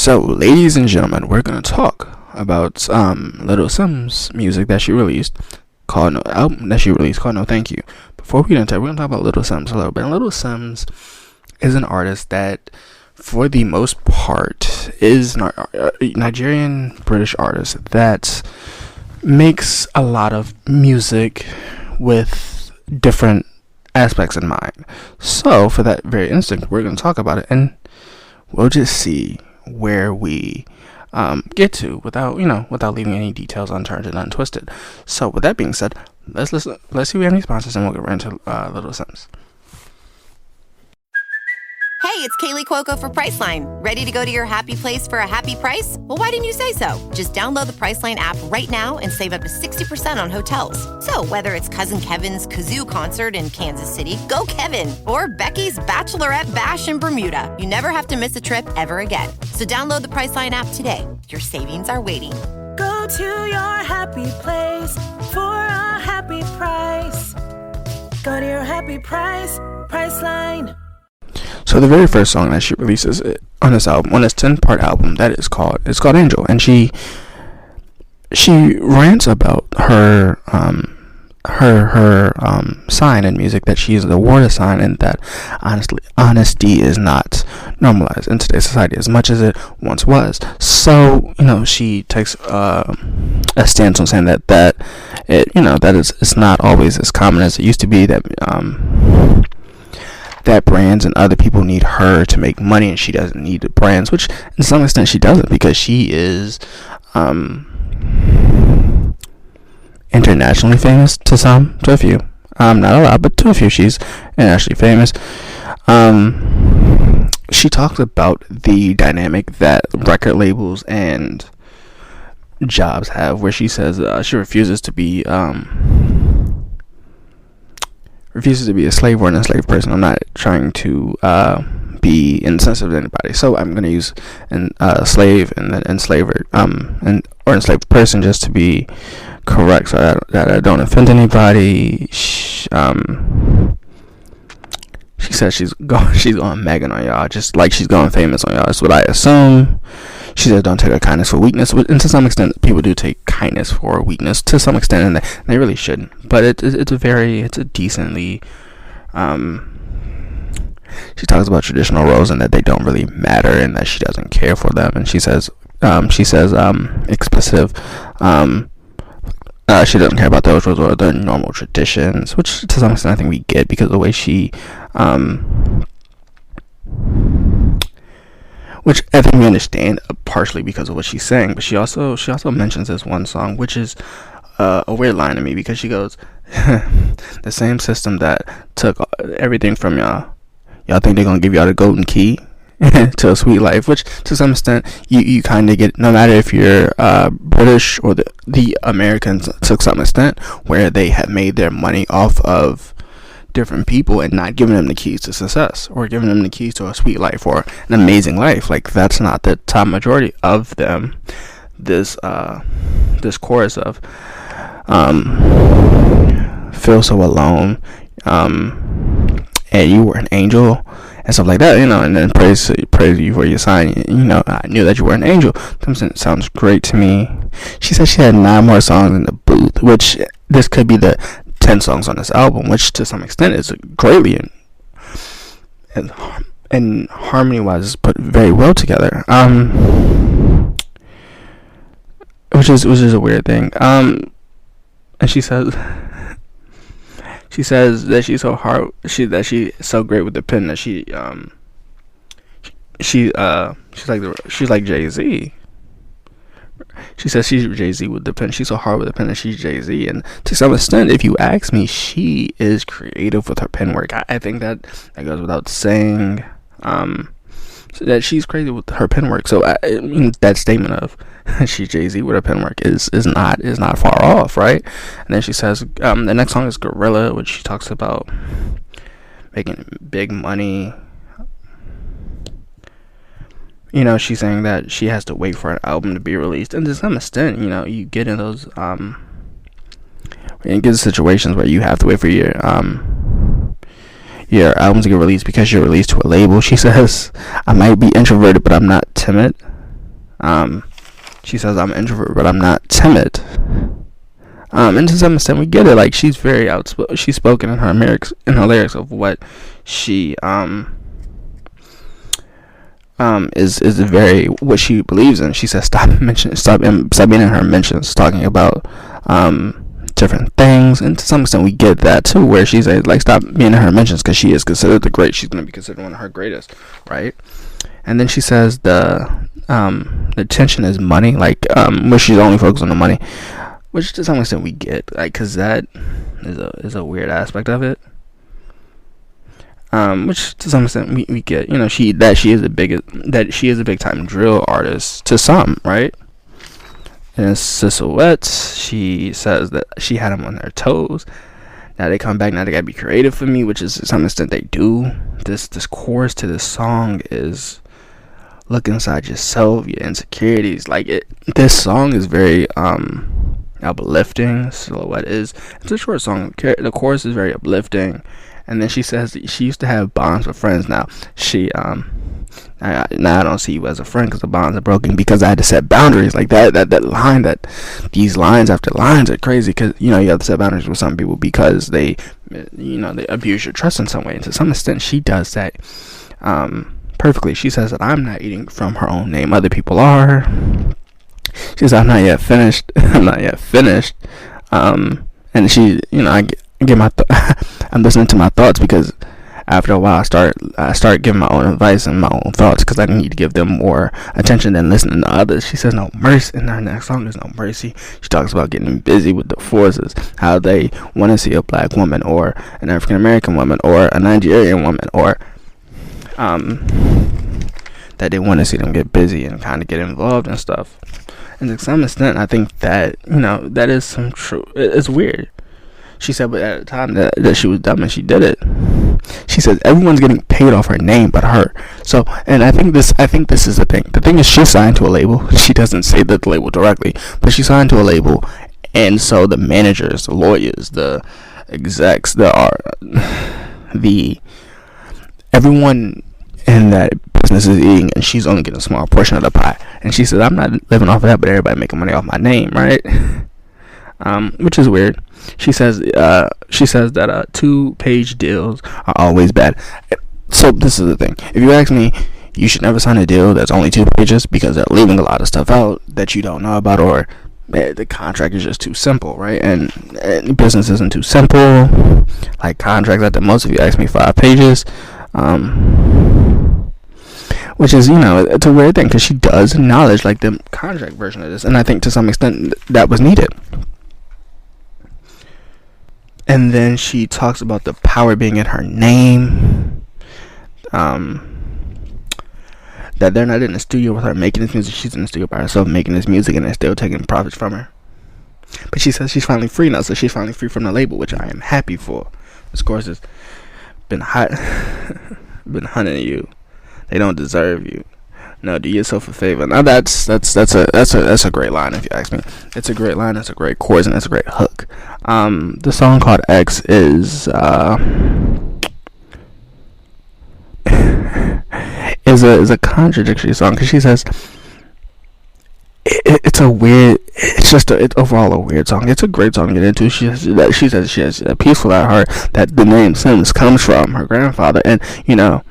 So, ladies and gentlemen, we're gonna talk about Lil Simzz music that she released called No album that she released called No Thank You. Before we get into it, we're gonna talk about Lil Simzz a little bit. Lil Simzz is an artist that, for the most part, is Nigerian British artist that makes a lot of music with different aspects in mind. So, for that very instant, we're gonna talk about it, and we'll just see where we get to without leaving any details unturned and untwisted. So with that being said, let's see if we have any sponsors, and we'll get right into Lil Simzz. Hey, it's Kaylee Cuoco for Priceline. Ready to go to your happy place for a happy price? Well, why didn't you say so? Just download the Priceline app right now and save up to 60% on hotels. So whether it's Cousin Kevin's Kazoo Concert in Kansas City, go Kevin, or Becky's Bachelorette Bash in Bermuda, you never have to miss a trip ever again. So download the Priceline app today. Your savings are waiting. Go to your happy place for a happy price. Go to your happy price, Priceline. So the very first song that she releases on this album, on this 10-part album, it's called Angel, and she rants about her sign in music, that she is the water sign, and that honesty is not normalized in today's society as much as it once was. So she takes a stance on saying that it's not always as common as it used to be, that brands and other people need her to make money, and she doesn't need the brands, which in some extent she doesn't, because she is internationally famous to a few, not a lot, but to a few she's internationally famous. She talks about the dynamic that record labels and jobs have, where she says she refuses to be a slave or an enslaved person. I'm not trying to be insensitive to anybody, so I'm going to use slave and then enslaver or enslaved person just to be correct, so that I don't offend anybody. She says she's going Megan on y'all, just like she's going famous on y'all. That's what I assume. She says don't take her kindness for weakness, and to some extent people do take kindness for weakness to some extent, and they really shouldn't. But it's a decently she talks about traditional roles and that they don't really matter, and that she doesn't care for them. And she says explicit she doesn't care about those roles or the normal traditions, which to some extent I think we get, because of the way she which I think we understand partially because of what she's saying. But she also mentions this one song, which is a weird line to me, because she goes, the same system that took everything from y'all think they're gonna give y'all the golden key to a sweet life, which to some extent you kind of get, no matter if you're British or the Americans, to some extent, where they have made their money off of different people and not giving them the keys to success, or giving them the keys to a sweet life or an amazing life. Like, that's not the top majority of them. This chorus of feel so alone, and you were an angel and stuff like that, and then praise you for your sign. I knew that you were an angel. That sounds great to me. She said she had 9 more songs in the booth, which this could be the 10 songs on this album, which to some extent is greatly and harmony wise is put very well together, which is a weird thing. And she says that she's so great with the pen that she's like Jay-Z. She says she's Jay-Z with the pen. She's so hard with the pen that she's Jay-Z. And to some extent, if you ask me, she is creative with her pen work. I think that goes without saying, that she's crazy with her pen work. So that statement of she's Jay-Z with her pen work is not far off, right? And then she says the next song is Gorilla, which she talks about making big money. She's saying that she has to wait for an album to be released, and to some extent, you get in those situations where you have to wait for your albums to get released because you're released to a label. She says, I might be introverted, but I'm not timid. She says, I'm an introvert, but I'm not timid. And to some extent, we get it. Like, she's very outspoken. She's spoken in her lyrics of what she is very what she believes in. She says, stop being in her mentions talking about different things. And to some extent, we get that too, where she says, like, stop being in her mentions because she is considered the great. She's going to be considered one of her greatest, right? And then she says the tension is money, like where she's only focused on the money, which to some extent we get, like, because that is a weird aspect of it. Which to some extent we get, you know, she is a big time drill artist to some, right? And Silhouettes, she says that she had them on their toes. Now they come back. Now they gotta be creative for me, which is to some extent they do. This chorus to this song is look inside yourself, your insecurities. Like this song is very uplifting. Silhouette is. It's a short song. The chorus is very uplifting. And then she says that she used to have bonds with friends. Now she now I don't see you as a friend because the bonds are broken because I had to set boundaries. Like these lines after lines are crazy because, you know, you have to set boundaries with some people because they abuse your trust in some way. And to some extent, she does that perfectly. She says that I'm not eating from her own name. Other people are. She says I'm not yet finished. And she, you know, I get my I'm listening to my thoughts because after a while I start giving my own advice and my own thoughts because I need to give them more attention than listening to others. She says no mercy in her next song. There's no mercy. She talks about getting busy with the forces, how they want to see a black woman or an African American woman or a Nigerian woman or that they want to see them get busy and kind of get involved and stuff. And to some extent, I think that, you know, that is some true. It's weird. She said, but at the time that she was dumb and she did it. She says everyone's getting paid off her name but her. So, and I think this is the thing. The thing is, she signed to a label. She doesn't say that the label directly, but she signed to a label, and so the managers, the lawyers, the execs, everyone in that business is eating, and she's only getting a small portion of the pie. And she said, I'm not living off of that, but everybody making money off my name, right? Which is weird. She says that 2-page deals are always bad. So this is the thing. If you ask me, you should never sign a deal that's only 2 pages because they're leaving a lot of stuff out that you don't know about, or the contract is just too simple, right? And business isn't too simple. Like contracts at the most, if you ask me, 5 pages. Which is, you know, it's a weird thing because she does acknowledge like the contract version of this, and I think to some extent that was needed. And then she talks about the power being in her name. That they're not in the studio with her making this music. She's in the studio by herself making this music, and they're still taking profits from her. But she says she's finally free now, so she's finally free from the label, which I am happy for. This course has been hunting you. They don't deserve you. No, do yourself a favor. Now that's a great line if you ask me. It's a great line. It's a great chorus, and it's a great hook. The song called X is a contradictory song because she says it's overall a weird song. It's a great song to get into. She says she has a peaceful at heart that the name Simzz comes from her grandfather, and you know.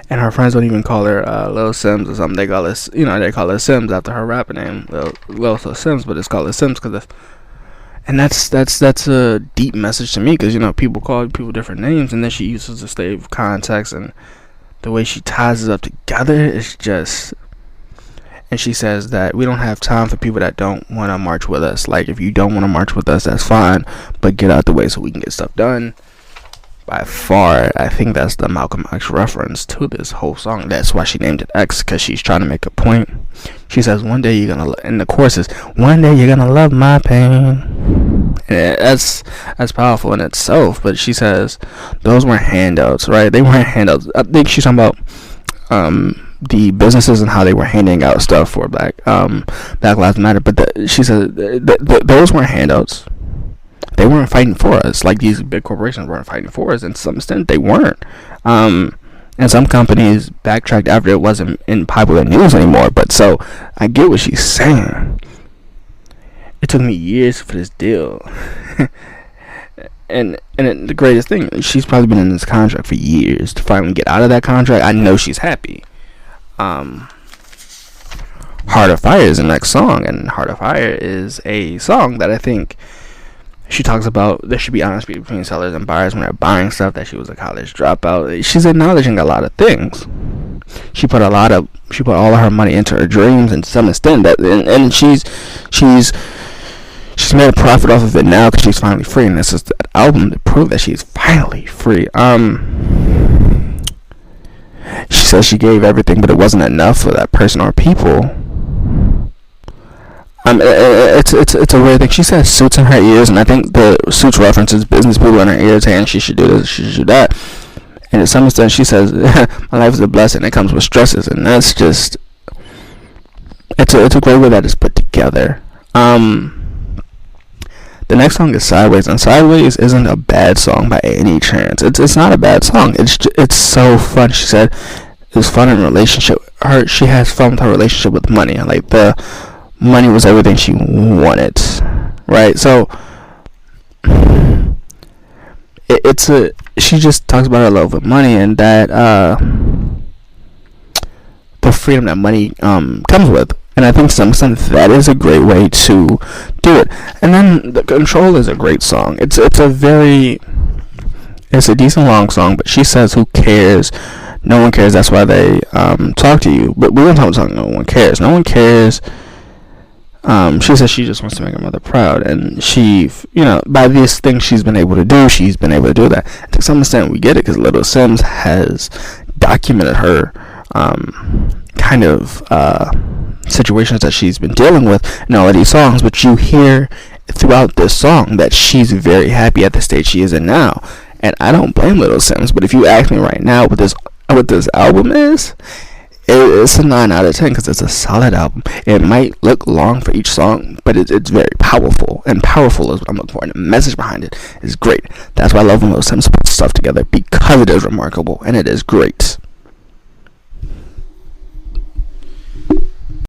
And her friends don't even call her Lil Simzz or something. They call her Simzz after her rapper name, Lil Simzz, but it's called Lil Simzz and that's a deep message to me because, you know, people call people different names, and then she uses the slave context, and the way she ties it up together is just. And she says that we don't have time for people that don't want to march with us. Like, if you don't want to march with us, that's fine, but get out the way so we can get stuff done. By far, I think that's the Malcolm X reference to this whole song. That's why she named it X, because she's trying to make a point. She says, one day you're gonna, in the chorus is, one day you're gonna love my pain. And that's powerful in itself. But she says, those weren't handouts, right? They weren't handouts. I think she's talking about the businesses and how they were handing out stuff for Black Lives Matter. But she said, those weren't handouts. They weren't fighting for us. Like, these big corporations weren't fighting for us, and to some extent they weren't. and some companies backtracked after it wasn't in popular news anymore. But so I get what she's saying. It took me years for this deal. And the greatest thing, she's probably been in this contract for years. To finally get out of that contract, I know she's happy. Heart of Fire is the next song, and Heart of Fire is a song that I think she talks about there should be honesty between sellers and buyers when they're buying stuff, that she was a college dropout. She's acknowledging a lot of things. She put all of her money into her dreams, and to some extent that, and she's made a profit off of it now because she's finally free, and this is that album to prove that she's finally free. She says she gave everything, but it wasn't enough for that person or people. It's a weird thing. She says suits in her ears, and I think the suits references business people in her ears saying she should do this, she should do that. And to some extent, she says, "My life is a blessing. It comes with stresses," and that's just it's a great way that it's put together. The next song is Sideways, and Sideways isn't a bad song by any chance. It's not a bad song. It's so fun. She said it was fun in a relationship. She has fun with her relationship with money. Like, the money was everything she wanted, right? So she just talks about her love with money, and that the freedom that money comes with. And I think to some extent that is a great way to do it. And then the Control is a great song. It's a decent long song, but she says, "Who cares? No one cares. That's why they talk to you." But we don't talk about no one cares. No one cares. She says she just wants to make her mother proud, and she, by this thing she's been able to do, she's been able to do that. And to some extent we get it, because Lil Simzz has documented her kind of situations that she's been dealing with in all of these songs. But you hear throughout this song that she's very happy at the stage she is in now, and I don't blame Lil Simzz. But if you ask me right now what this album is, it's a 9 out of 10, because it's a solid album. It might look long for each song, but it's very powerful, and powerful is what I'm looking for, and the message behind it is great. That's why I love when Lil Simzz puts stuff together, because it is remarkable and it is great.